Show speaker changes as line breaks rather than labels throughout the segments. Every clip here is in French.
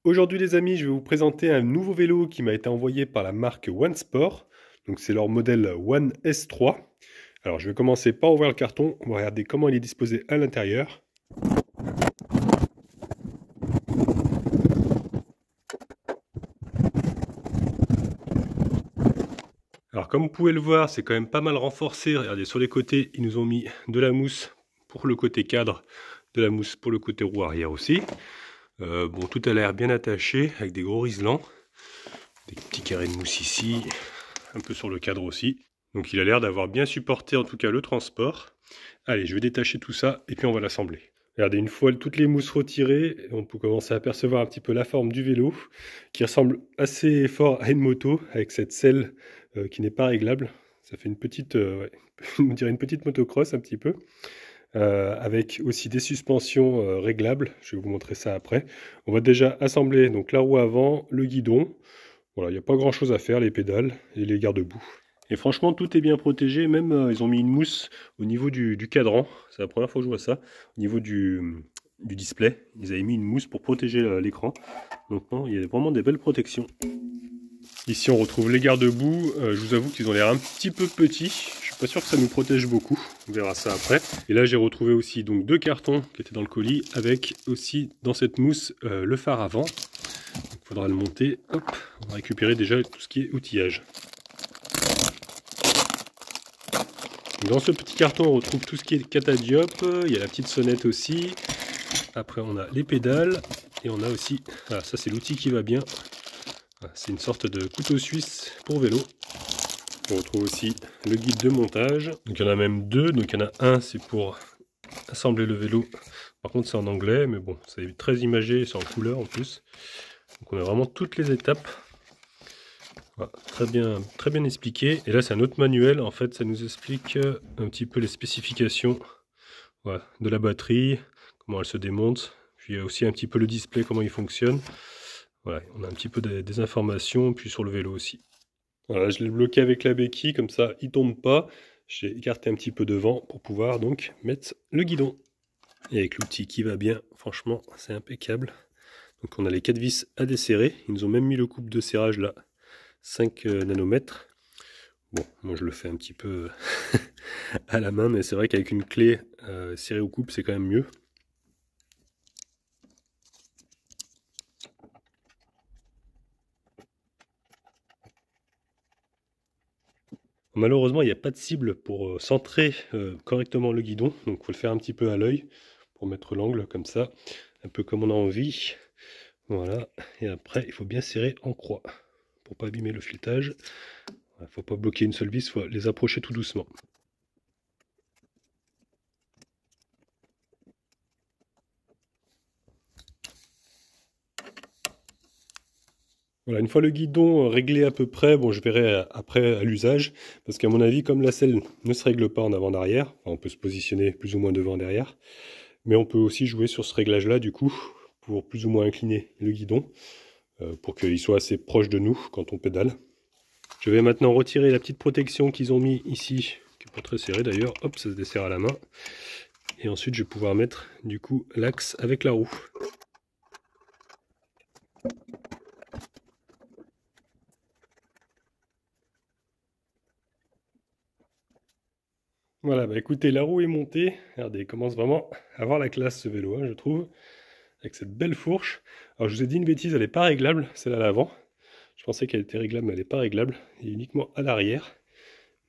Aujourd'hui les amis, je vais vous présenter un nouveau vélo qui m'a été envoyé par la marque OneSport. Donc c'est leur modèle One S3. Alors je vais commencer par ouvrir le carton, on va regarder comment il est disposé à l'intérieur. Alors comme vous pouvez le voir, c'est quand même pas mal renforcé. Regardez, sur les côtés, ils nous ont mis de la mousse pour le côté cadre, de la mousse pour le côté roue arrière aussi. Bon, tout a l'air bien attaché avec des gros riselants. Des petits carrés de mousse ici, un peu sur le cadre aussi. Donc il a l'air d'avoir bien supporté en tout cas le transport. Allez, je vais détacher tout ça et puis on va l'assembler. Regardez, une fois toutes les mousses retirées, on peut commencer à apercevoir un petit peu la forme du vélo, qui ressemble assez fort à une moto, avec cette selle qui n'est pas réglable. Ça fait une petite, on dirait une petite motocross un petit peu, avec aussi des suspensions réglables. Je vais vous montrer ça après. On va déjà assembler donc la roue avant, le guidon. Voilà, il n'y a pas grand chose à faire, les pédales et les garde-boue. Et franchement, tout est bien protégé, même ils ont mis une mousse au niveau du cadran. C'est la première fois que je vois ça. Au niveau du display, ils avaient mis une mousse pour protéger l'écran. Donc non, il y a vraiment des belles protections. Ici, on retrouve les garde-boue. Je vous avoue qu'ils ont l'air un petit peu petits. Je suis pas sûr que ça nous protège beaucoup. On verra ça après. Et là, j'ai retrouvé aussi donc 2 cartons qui étaient dans le colis, avec aussi dans cette mousse le phare avant. Il faudra le monter. Hop, on va récupérer déjà tout ce qui est outillage. Dans ce petit carton, on retrouve tout ce qui est catadiope. Il y a la petite sonnette aussi. Après, on a les pédales. Et on a aussi... Ah, ça, c'est l'outil qui va bien. C'est une sorte de couteau suisse pour vélo. On retrouve aussi le guide de montage. Donc, il y en a même 2. Donc, il y en a un, c'est pour assembler le vélo. Par contre, c'est en anglais. Mais bon, c'est très imagé. C'est en couleur en plus. Donc, on a vraiment toutes les étapes. Voilà, très bien expliqué. Et là, c'est un autre manuel. En fait, ça nous explique un petit peu les spécifications, voilà, de la batterie, comment elle se démonte. Puis aussi un petit peu le display, comment il fonctionne. Voilà, on a un petit peu des informations, puis sur le vélo aussi. Voilà, je l'ai bloqué avec la béquille, comme ça, il tombe pas. J'ai écarté un petit peu devant pour pouvoir donc mettre le guidon. Et avec l'outil qui va bien, franchement, c'est impeccable. Donc on a les 4 vis à desserrer. Ils nous ont même mis le couple de serrage là. 5 nanomètres. Bon, moi je le fais un petit peu à la main, mais c'est vrai qu'avec une clé serrée au couple, c'est quand même mieux. Malheureusement, il n'y a pas de cible pour centrer correctement le guidon, donc il faut le faire un petit peu à l'œil pour mettre l'angle comme ça, un peu comme on a envie. Voilà, et après, il faut bien serrer en croix pour pas abîmer le filetage. Il ne faut pas bloquer une seule vis, il faut les approcher tout doucement. Voilà, une fois le guidon réglé à peu près, bon, je verrai après à l'usage, parce qu'à mon avis, comme la selle ne se règle pas en avant-arrière, on peut se positionner plus ou moins devant-derrière, mais on peut aussi jouer sur ce réglage-là, du coup, pour plus ou moins incliner le guidon, pour qu'il soit assez proche de nous quand on pédale. Je vais maintenant retirer la petite protection qu'ils ont mis ici, qui n'est pas très serrée d'ailleurs, hop, ça se desserre à la main, et ensuite je vais pouvoir mettre, du coup, l'axe avec la roue. Voilà, bah écoutez, la roue est montée. Regardez, il commence vraiment à avoir la classe ce vélo, hein, je trouve. Avec cette belle fourche. Alors je vous ai dit une bêtise, elle n'est pas réglable, celle à l'avant. Je pensais qu'elle était réglable, mais elle n'est pas réglable. Elle est uniquement à l'arrière.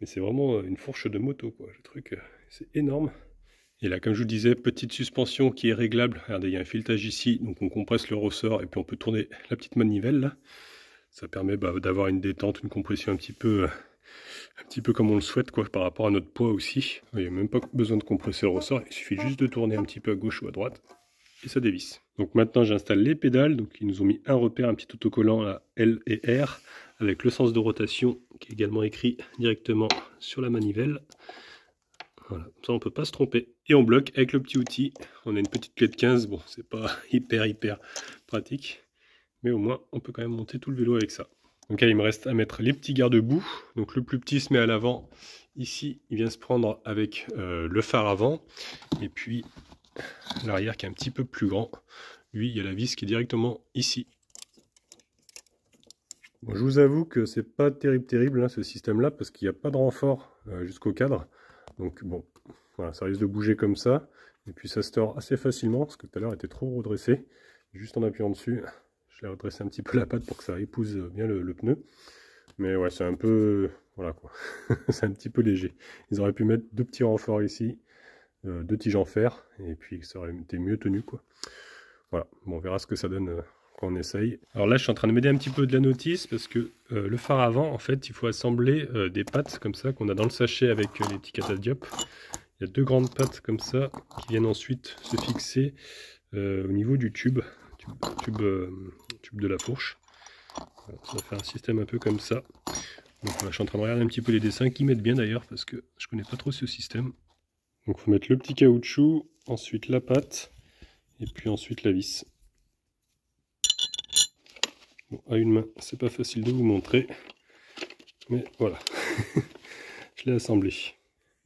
Mais c'est vraiment une fourche de moto, quoi. Le truc, c'est énorme. Et là, comme je vous disais, petite suspension qui est réglable. Regardez, il y a un filetage ici, donc on compresse le ressort et puis on peut tourner la petite manivelle là. Ça permet d'avoir une détente, une compression un petit peu comme on le souhaite, quoi, par rapport à notre poids aussi. Il n'y a même pas besoin de compresser le ressort, il suffit juste de tourner un petit peu à gauche ou à droite et ça dévisse. Donc maintenant j'installe les pédales, donc ils nous ont mis un repère, un petit autocollant là, L et R, avec le sens de rotation qui est également écrit directement sur la manivelle. Voilà, ça on peut pas se tromper. Et on bloque avec le petit outil, on a une petite clé de 15, bon c'est pas hyper pratique, mais au moins on peut quand même monter tout le vélo avec ça. Donc là, il me reste à mettre les petits garde-boue. Donc le plus petit se met à l'avant. Ici, il vient se prendre avec le phare avant. Et puis l'arrière qui est un petit peu plus grand. Lui, il y a la vis qui est directement ici. Bon, je vous avoue que c'est pas terrible hein, ce système-là, parce qu'il n'y a pas de renfort jusqu'au cadre. Donc bon, voilà, ça risque de bouger comme ça. Et puis ça se tord assez facilement, parce que tout à l'heure il était trop redressé. Juste en appuyant dessus, je l'ai redressé un petit peu la patte pour que ça épouse bien le pneu. Mais ouais, c'est un peu... voilà quoi. C'est un petit peu léger. Ils auraient pu mettre 2 petits renforts ici, 2 tiges en fer, et puis ça aurait été mieux tenu quoi. Voilà, bon, on verra ce que ça donne quand on essaye. Alors là, je suis en train de m'aider un petit peu de la notice, parce que le phare avant, en fait, il faut assembler des pattes comme ça, qu'on a dans le sachet avec les petits catadiopes. Il y a 2 grandes pattes comme ça, qui viennent ensuite se fixer au niveau du tube de la fourche. Voilà, ça va faire un système un peu comme ça. Donc voilà, je suis en train de regarder un petit peu les dessins, qui mettent bien d'ailleurs, parce que je connais pas trop ce système. Donc il faut mettre le petit caoutchouc, ensuite la patte, et puis ensuite la vis. Bon, à une main, c'est pas facile de vous montrer, mais voilà, je l'ai assemblé.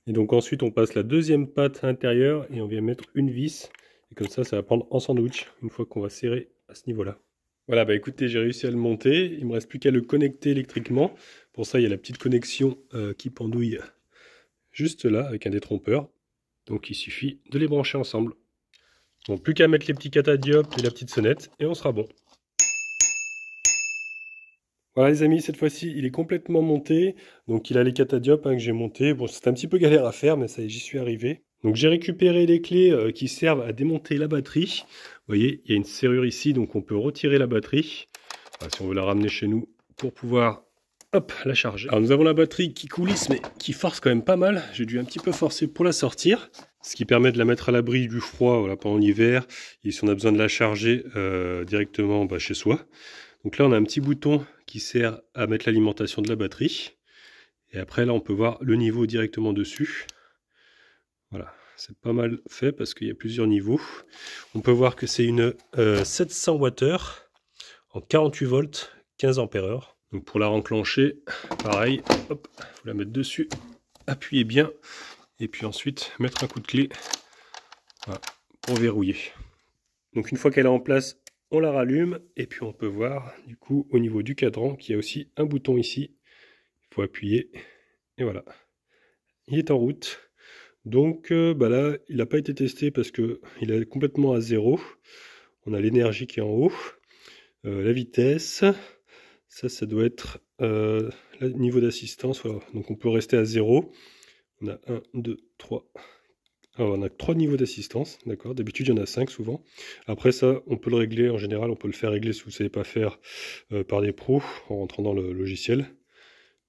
Et donc ensuite on passe la deuxième patte intérieure et on vient mettre une vis, et comme ça va prendre en sandwich une fois qu'on va serrer à ce niveau-là. Voilà, bah écoutez, j'ai réussi à le monter, il me reste plus qu'à le connecter électriquement. Pour ça il y a la petite connexion qui pendouille juste là avec un détrompeur. Donc il suffit de les brancher ensemble. Bon, plus qu'à mettre les petits catadiopes et la petite sonnette et on sera bon. Voilà les amis, cette fois-ci il est complètement monté. Donc il a les catadiopes que j'ai montés. Bon, c'est un petit peu galère à faire, mais ça y est, j'y suis arrivé. Donc j'ai récupéré les clés qui servent à démonter la batterie. Vous voyez, il y a une serrure ici, donc on peut retirer la batterie. Voilà, si on veut la ramener chez nous pour pouvoir hop, la charger. Alors nous avons la batterie qui coulisse, mais qui force quand même pas mal. J'ai dû un petit peu forcer pour la sortir, ce qui permet de la mettre à l'abri du froid voilà, pendant l'hiver. Et si on a besoin de la charger directement chez soi. Donc là on a un petit bouton qui sert à mettre l'alimentation de la batterie. Et après là on peut voir le niveau directement dessus. Voilà, c'est pas mal fait parce qu'il y a plusieurs niveaux. On peut voir que c'est une 700 Wh en 48 volts, 15 ampères. Donc pour la renclencher, pareil, hop, faut la mettre dessus, appuyer bien, et puis ensuite mettre un coup de clé voilà, pour verrouiller. Donc une fois qu'elle est en place, on la rallume, et puis on peut voir du coup au niveau du cadran qu'il y a aussi un bouton ici. Il faut appuyer, et voilà. Il est en route. Donc là, il n'a pas été testé parce qu'il est complètement à zéro. On a l'énergie qui est en haut, la vitesse. Ça doit être le niveau d'assistance. Voilà. Donc on peut rester à 0. On a 1, 2, 3. Alors on a 3 niveaux d'assistance. D'accord. D'habitude, il y en a 5 souvent. Après ça, on peut le régler. En général, on peut le faire régler si vous ne savez pas faire par des pros en rentrant dans le logiciel.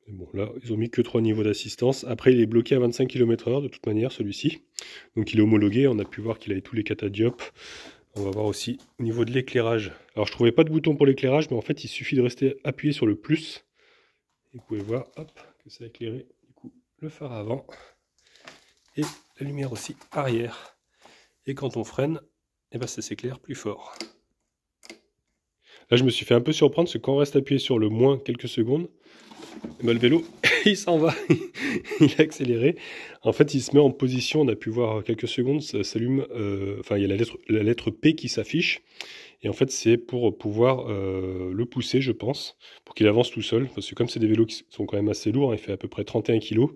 Mais bon, là, ils ont mis que 3 niveaux d'assistance. Après, il est bloqué à 25 km/h de toute manière, celui-ci. Donc il est homologué. On a pu voir qu'il avait tous les catadiopes. On va voir aussi au niveau de l'éclairage. Alors je trouvais pas de bouton pour l'éclairage, mais en fait il suffit de rester appuyé sur le plus. Et vous pouvez voir hop, que ça a éclairé du coup, le phare avant et la lumière aussi arrière. Et quand on freine, ça s'éclaire plus fort. Là je me suis fait un peu surprendre, parce que quand on reste appuyé sur le moins quelques secondes, le vélo il s'en va, il a accéléré. En fait il se met en position, on a pu voir quelques secondes, ça s'allume, il y a la lettre P qui s'affiche. Et en fait c'est pour pouvoir le pousser je pense, pour qu'il avance tout seul. Parce que comme c'est des vélos qui sont quand même assez lourds, il fait à peu près 31 kg.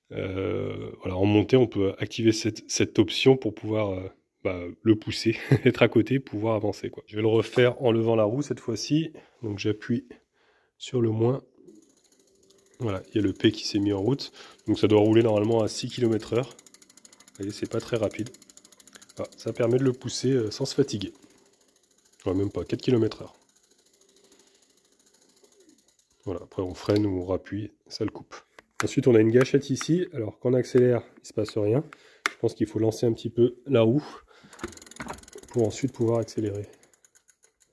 Voilà, en montée on peut activer cette option pour pouvoir le pousser, être à côté, pouvoir avancer quoi. Je vais le refaire en levant la roue cette fois-ci. Donc j'appuie sur le moins. Voilà, il y a le P qui s'est mis en route. Donc ça doit rouler normalement à 6 km/h. Vous voyez, c'est pas très rapide. Voilà, ça permet de le pousser sans se fatiguer. Ouais, même pas, 4 km/h. Voilà, après on freine ou on rappuie, ça le coupe. Ensuite on a une gâchette ici. Alors quand on accélère, il ne se passe rien. Je pense qu'il faut lancer un petit peu la roue pour ensuite pouvoir accélérer.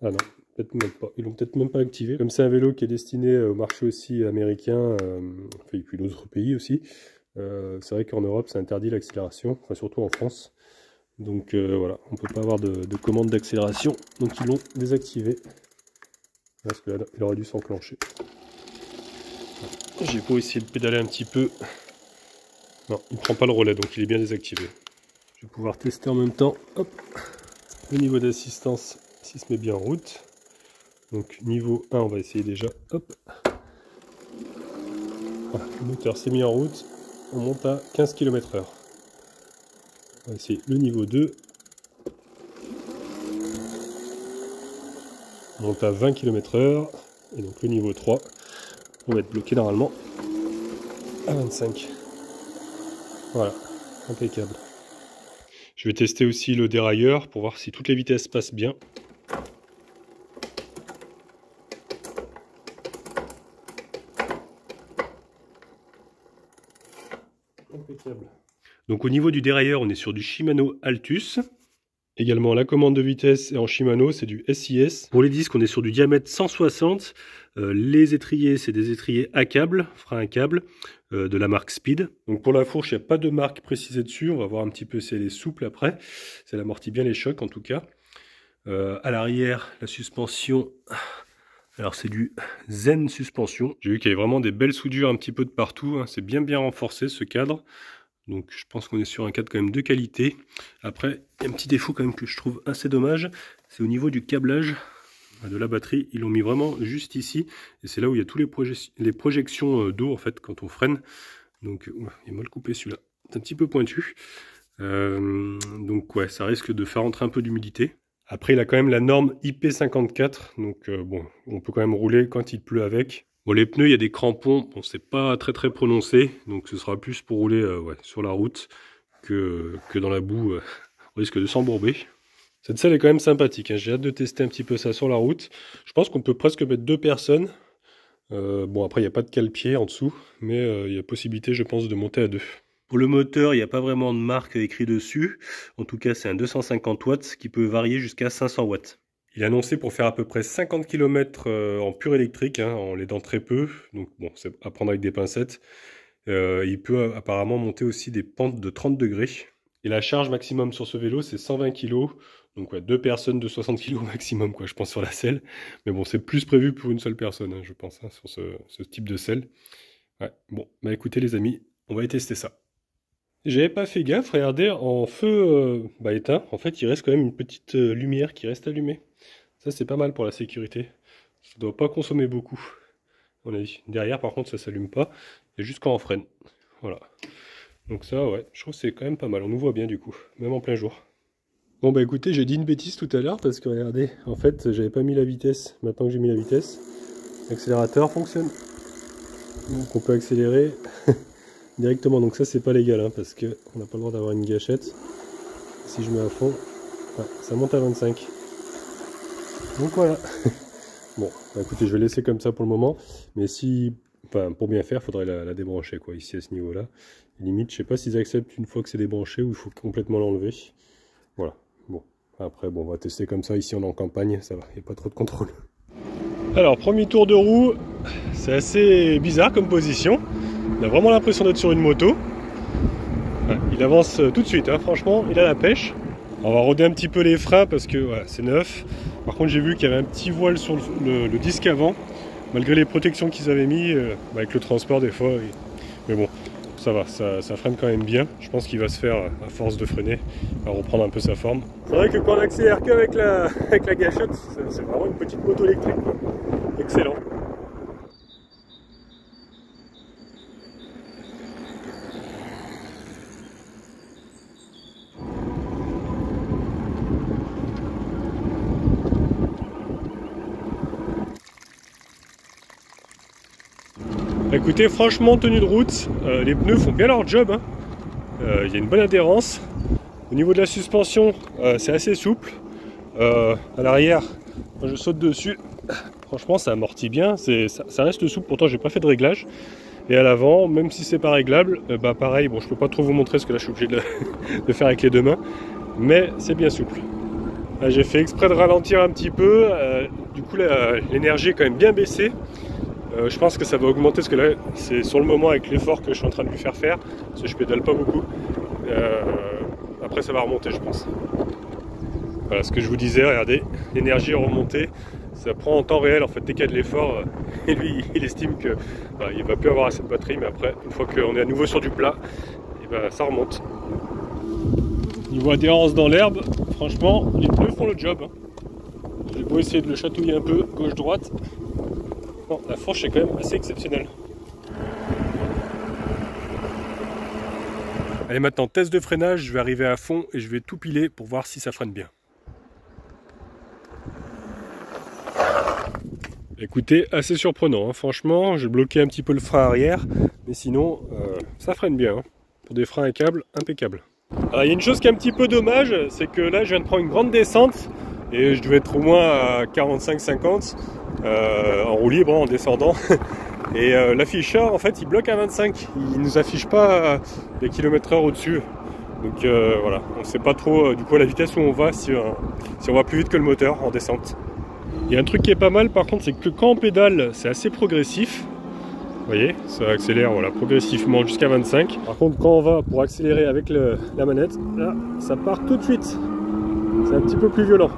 Ah non, peut-être même pas. Ils l'ont peut-être même pas activé. Comme c'est un vélo qui est destiné au marché aussi américain, et puis d'autres pays aussi, c'est vrai qu'en Europe c'est interdit l'accélération, enfin surtout en France. Donc voilà, on ne peut pas avoir de commande d'accélération, donc ils l'ont désactivé. Parce que là, il aurait dû s'enclencher. J'ai beau essayer de pédaler un petit peu. Non, il ne prend pas le relais, donc il est bien désactivé. Je vais pouvoir tester en même temps. Hop, le niveau d'assistance, s'il se met bien en route. Donc niveau 1, on va essayer déjà. Hop. Voilà, le moteur s'est mis en route. On monte à 15 km/h. On va essayer le niveau 2. On monte à 20 km/h. Et donc le niveau 3, on va être bloqué normalement à 25. Voilà, impeccable. Je vais tester aussi le dérailleur pour voir si toutes les vitesses passent bien. Impeccable. Donc au niveau du dérailleur, on est sur du Shimano Altus. Également la commande de vitesse est en Shimano, c'est du SIS. Pour les disques, on est sur du diamètre 160. Les étriers, c'est des étriers à câble, frein à câble, de la marque Speed. Donc pour la fourche, il n'y a pas de marque précisée dessus. On va voir un petit peu si elle est souple après. Si elle amortit bien les chocs en tout cas. À l'arrière, la suspension... Alors c'est du Zen suspension. J'ai vu qu'il y avait vraiment des belles soudures un petit peu de partout. Hein. C'est bien renforcé ce cadre. Donc je pense qu'on est sur un cadre quand même de qualité. Après, il y a un petit défaut quand même que je trouve assez dommage. C'est au niveau du câblage de la batterie. Ils l'ont mis vraiment juste ici. Et c'est là où il y a tous les projections d'eau en fait quand on freine. Donc il est mal coupé celui-là. C'est un petit peu pointu. Donc ouais, ça risque de faire entrer un peu d'humidité. Après, il a quand même la norme IP54. Donc bon, on peut quand même rouler quand il pleut avec. Bon, les pneus, il y a des crampons, bon, c'est pas très prononcé, donc ce sera plus pour rouler ouais, sur la route que dans la boue, on risque de s'embourber. Cette selle est quand même sympathique, hein. J'ai hâte de tester un petit peu ça sur la route. Je pense qu'on peut presque mettre 2 personnes. Bon, après, il n'y a pas de cale-pied en dessous, mais il y a possibilité, je pense, de monter à 2. Pour le moteur, il n'y a pas vraiment de marque écrit dessus. En tout cas, c'est un 250 watts qui peut varier jusqu'à 500 watts. Il est annoncé pour faire à peu près 50 km en pur électrique, hein, en l'aidant très peu. Donc bon, c'est à prendre avec des pincettes. Il peut apparemment monter aussi des pentes de 30 degrés. Et la charge maximum sur ce vélo, c'est 120 kg. Donc ouais, 2 personnes de 60 kg maximum, quoi, je pense, sur la selle. Mais bon, c'est plus prévu pour une seule personne, hein, je pense, hein, sur ce type de selle. Ouais, bon, bah écoutez les amis, on va tester ça. J'avais pas fait gaffe, regardez, en feu éteint, en fait, il reste quand même une petite lumière qui reste allumée. Ça, c'est pas mal pour la sécurité. Ça doit pas consommer beaucoup, à mon avis. Derrière, par contre, ça s'allume pas. Il y a juste quand on freine. Voilà. Donc ça, ouais, je trouve que c'est quand même pas mal. On nous voit bien, du coup, même en plein jour. Bon, bah écoutez, j'ai dit une bêtise tout à l'heure, parce que regardez, en fait, j'avais pas mis la vitesse. Maintenant que j'ai mis la vitesse, l'accélérateur fonctionne. Donc on peut accélérer directement. Donc ça, c'est pas légal, hein, parce qu'on n'a pas le droit d'avoir une gâchette. Si je mets à fond, ouais, ça monte à 25. Donc voilà. Bon, bah écoutez, je vais laisser comme ça pour le moment. Mais si, enfin, pour bien faire, il faudrait la débrancher, quoi, ici à ce niveau-là. Limite, je sais pas s'ils acceptent une fois que c'est débranché ou il faut complètement l'enlever. Voilà. Bon, après, bon, on va tester comme ça. Ici, on est en campagne, ça va, il n'y a pas trop de contrôle. Alors, premier tour de roue, c'est assez bizarre comme position. On a vraiment l'impression d'être sur une moto. Ouais, il avance tout de suite, hein, franchement, il a la pêche. On va roder un petit peu les freins parce que ouais, c'est neuf. Par contre, j'ai vu qu'il y avait un petit voile sur le disque avant, malgré les protections qu'ils avaient mis avec le transport des fois. Mais bon, ça va, ça freine quand même bien. Je pense qu'il va se faire, à force de freiner, à reprendre un peu sa forme. C'est vrai que quand on accélère qu'avec la gâchette, c'est vraiment une petite moto électrique, quoi. Excellent. Écoutez, franchement, tenue de route, les pneus font bien leur job, hein. Y a une bonne adhérence. Au niveau de la suspension, c'est assez souple. À l'arrière, quand je saute dessus, franchement, ça amortit bien. Ça reste souple, pourtant, j'ai pas fait de réglage. Et à l'avant, même si c'est pas réglable, bah pareil, bon, je peux pas trop vous montrer parce que là, je suis obligé de faire avec les deux mains. Mais c'est bien souple. J'ai fait exprès de ralentir un petit peu. Du coup, l'énergie est quand même bien baissée. Je pense que ça va augmenter parce que là c'est sur le moment avec l'effort que je suis en train de lui faire parce que je pédale pas beaucoup. Après ça va remonter, je pense. Voilà ce que je vous disais, regardez, l'énergie est remontée, ça prend en temps réel en fait dès qu'il y a de l'effort et lui il estime que il va plus avoir assez de batterie, mais après une fois qu'on est à nouveau sur du plat, et ben, ça remonte. Niveau adhérence dans l'herbe, franchement les pneus font le job, hein. J'ai beau essayer de le chatouiller un peu, gauche-droite. Bon, la fourche est quand même assez exceptionnelle. Allez, maintenant, test de freinage, je vais arriver à fond et je vais tout piler pour voir si ça freine bien. Écoutez, assez surprenant, hein. Franchement, j'ai bloqué un petit peu le frein arrière, mais sinon, ça freine bien, hein. Pour des freins à câble, impeccable. Alors, il y a une chose qui est un petit peu dommage, c'est que là, je viens de prendre une grande descente, et je devais être au moins à 45-50, en roue libre, en descendant. Et l'afficheur, en fait, il bloque à 25, il nous affiche pas les kilomètres/heure au-dessus. Donc voilà, on ne sait pas trop du coup à la vitesse où on va, si on va plus vite que le moteur en descente. Il y a un truc qui est pas mal par contre, c'est que quand on pédale, c'est assez progressif. Vous voyez, ça accélère voilà, progressivement jusqu'à 25. Par contre, quand on va pour accélérer avec la manette, là, ça part tout de suite. C'est un petit peu plus violent.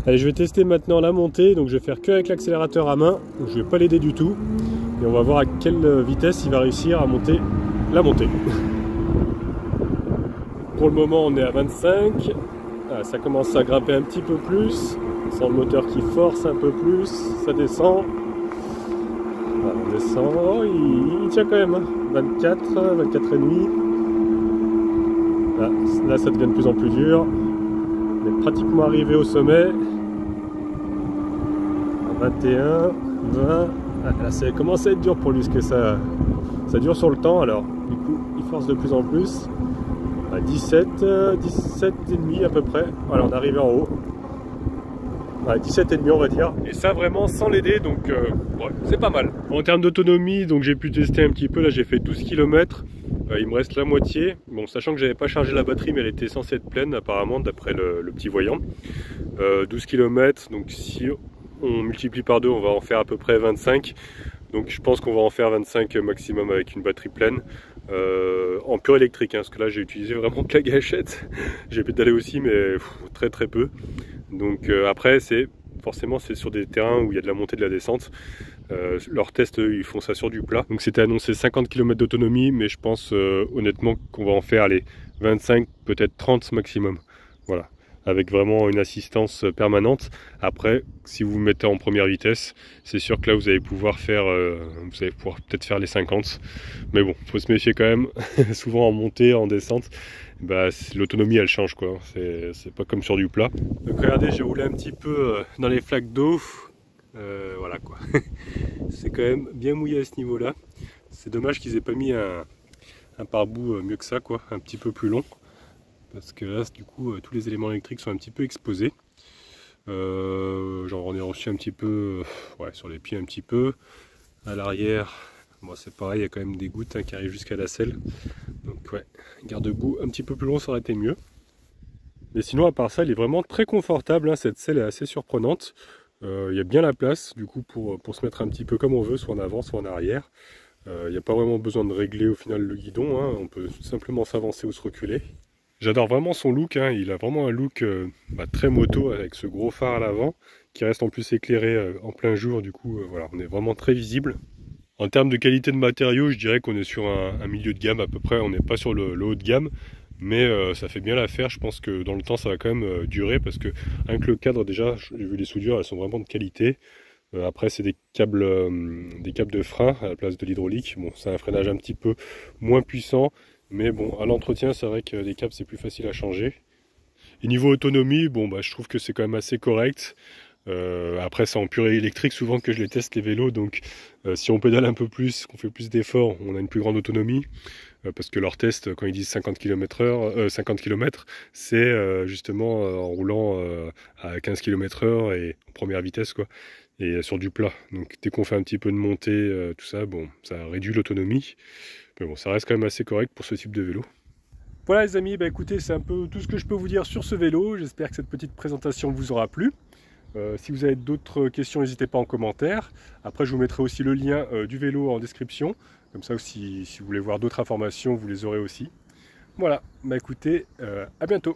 Allez, je vais tester maintenant la montée, donc je vais faire que avec l'accélérateur à main, donc je vais pas l'aider du tout. Et on va voir à quelle vitesse il va réussir à monter la montée. Pour le moment, on est à 25. Ah, ça commence à grimper un petit peu plus. On sent le moteur qui force un peu plus. Ça descend. Ah, on descend. Oh, il tient quand même. Hein. 24, 24,5. Là, ça devient de plus en plus dur. On est pratiquement arrivé au sommet. 21, 20. Ah, là, ça commence à être dur pour lui, parce que ça dure sur le temps. Alors, du coup, il force de plus en plus. À 17 et demi à peu près. Voilà, on est arrivé en haut. À 17 et demi on va dire. Et ça vraiment sans l'aider, donc ouais, c'est pas mal. En termes d'autonomie, donc j'ai pu tester un petit peu. Là j'ai fait 12 km. Il me reste la moitié. Bon, sachant que j'avais pas chargé la batterie, mais elle était censée être pleine apparemment d'après le petit voyant. 12 km, donc si on multiplie par 2, on va en faire à peu près 25. Donc je pense qu'on va en faire 25 maximum avec une batterie pleine. En pur électrique, hein, parce que là j'ai utilisé vraiment que la gâchette. J'ai pédalé aussi, mais très très peu. Donc après, forcément c'est sur des terrains où il y a de la montée, de la descente. Leurs tests, ils font ça sur du plat. Donc c'était annoncé 50 km d'autonomie, mais je pense honnêtement qu'on va en faire allez, 25, peut-être 30 maximum. Voilà, avec vraiment une assistance permanente. Après, si vous vous mettez en première vitesse, c'est sûr que là vous allez pouvoir peut-être faire les 50. Mais bon, faut se méfier quand même. Souvent en montée, en descente, bah, l'autonomie elle change quoi. C'est pas comme sur du plat. Donc regardez, j'ai roulé un petit peu dans les flaques d'eau. Voilà quoi. C'est quand même bien mouillé à ce niveau-là. C'est dommage qu'ils aient pas mis un pare-boue mieux que ça quoi, un petit peu plus long. Parce que là, du coup, tous les éléments électriques sont un petit peu exposés. J'en ai reçu un petit peu, ouais, sur les pieds un petit peu. À l'arrière, moi c'est pareil, il y a quand même des gouttes qui arrivent jusqu'à la selle. Donc ouais, garde-boue un petit peu plus long, ça aurait été mieux. Mais sinon, à part ça, elle est vraiment très confortable. Hein. Cette selle est assez surprenante. Il y a bien la place, du coup, pour se mettre un petit peu comme on veut, soit en avant, soit en arrière. Il n'y a pas vraiment besoin de régler au final le guidon. Hein. On peut simplement s'avancer ou se reculer. J'adore vraiment son look, hein. Il a vraiment un look très moto avec ce gros phare à l'avant qui reste en plus éclairé en plein jour, du coup voilà, on est vraiment très visible. En termes de qualité de matériaux, je dirais qu'on est sur un milieu de gamme à peu près, on n'est pas sur le haut de gamme, mais ça fait bien l'affaire. Je pense que dans le temps ça va quand même durer parce que rien que le cadre déjà, j'ai vu les soudures, elles sont vraiment de qualité. Après c'est des câbles de frein à la place de l'hydraulique. Bon, c'est un freinage un petit peu moins puissant. Mais bon, à l'entretien, c'est vrai que les câbles, c'est plus facile à changer. Et niveau autonomie, bon, bah, je trouve que c'est quand même assez correct. Après, c'est en pur électrique souvent que je les teste, les vélos. Donc, si on pédale un peu plus, qu'on fait plus d'efforts, on a une plus grande autonomie. Parce que leur test, quand ils disent 50 km/h, c'est justement en roulant à 15 km/h et en première vitesse, quoi. Et sur du plat. Donc, dès qu'on fait un petit peu de montée, tout ça, bon, ça réduit l'autonomie. Mais bon, ça reste quand même assez correct pour ce type de vélo. Voilà les amis, bah écoutez, c'est un peu tout ce que je peux vous dire sur ce vélo. J'espère que cette petite présentation vous aura plu. Si vous avez d'autres questions, n'hésitez pas en commentaire. Après, je vous mettrai aussi le lien du vélo en description. Comme ça, si vous voulez voir d'autres informations, vous les aurez aussi. Voilà, bah écoutez, à bientôt.